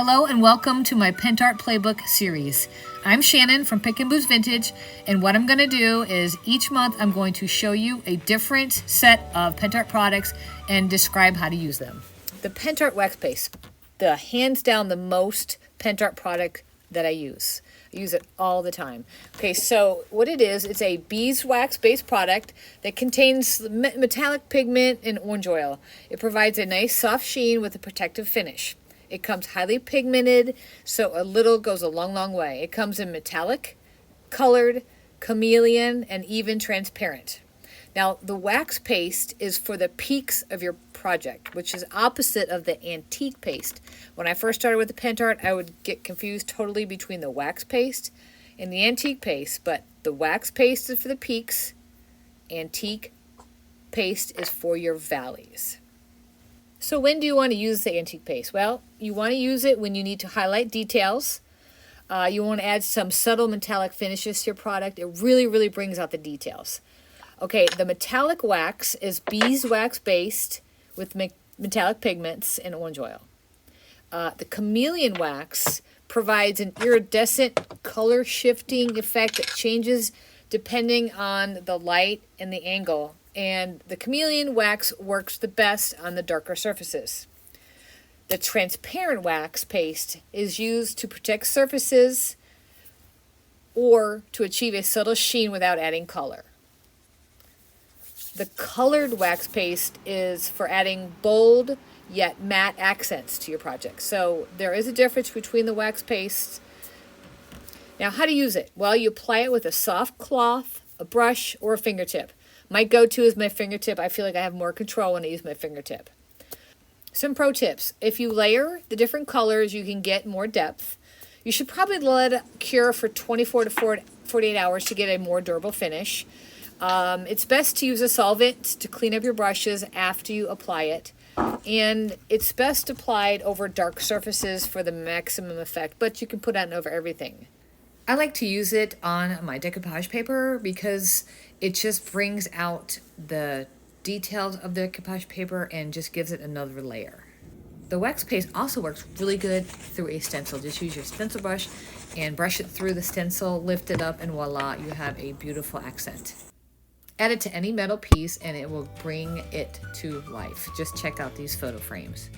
Hello and welcome to my Pentart Playbook series. I'm Shannon from Pick and Booze Vintage, and what I'm going to do is each month I'm going to show you a different set of Pentart products and describe how to use them. The Pentart Wax Paste, the hands down the most Pentart product that I use. I use it all the time. Okay, so what it is, it's a beeswax based product that contains metallic pigment and orange oil. It provides a nice soft sheen with a protective finish. It comes highly pigmented, so a little goes a long, long way. It comes in metallic, colored, chameleon, and even transparent. Now, the wax paste is for the peaks of your project, which is opposite of the antique paste. When I first started with the Pentart, I would get confused totally between the wax paste and the antique paste, but the wax paste is for the peaks, antique paste is for your valleys. So when do you want to use the antique paste? Well, you want to use it when you need to highlight details. You want to add some subtle metallic finishes to your product. It really, really brings out the details. Okay, the metallic wax is beeswax based with metallic pigments and orange oil. The chameleon wax provides an iridescent color shifting effect that changes depending on the light and the angle. And the chameleon wax works the best on the darker surfaces. The transparent wax paste is used to protect surfaces or to achieve a subtle sheen without adding color. The colored wax paste is for adding bold yet matte accents to your project. So there is a difference between the wax paste. Now, how to use it? Well, you apply it with a soft cloth, a brush, or a fingertip. My go-to is my fingertip. I feel like I have more control when I use my fingertip. Some pro tips. If you layer the different colors, you can get more depth. You should probably let it cure for 24 to 48 hours to get a more durable finish. It's best to use a solvent to clean up your brushes after you apply it. And it's best applied over dark surfaces for the maximum effect, but you can put it on over everything. I like to use it on my decoupage paper because it just brings out the details of the decoupage paper and just gives it another layer. The wax paste also works really good through a stencil. Just use your stencil brush and brush it through the stencil, lift it up, and voila, you have a beautiful accent. Add it to any metal piece and it will bring it to life. Just check out these photo frames.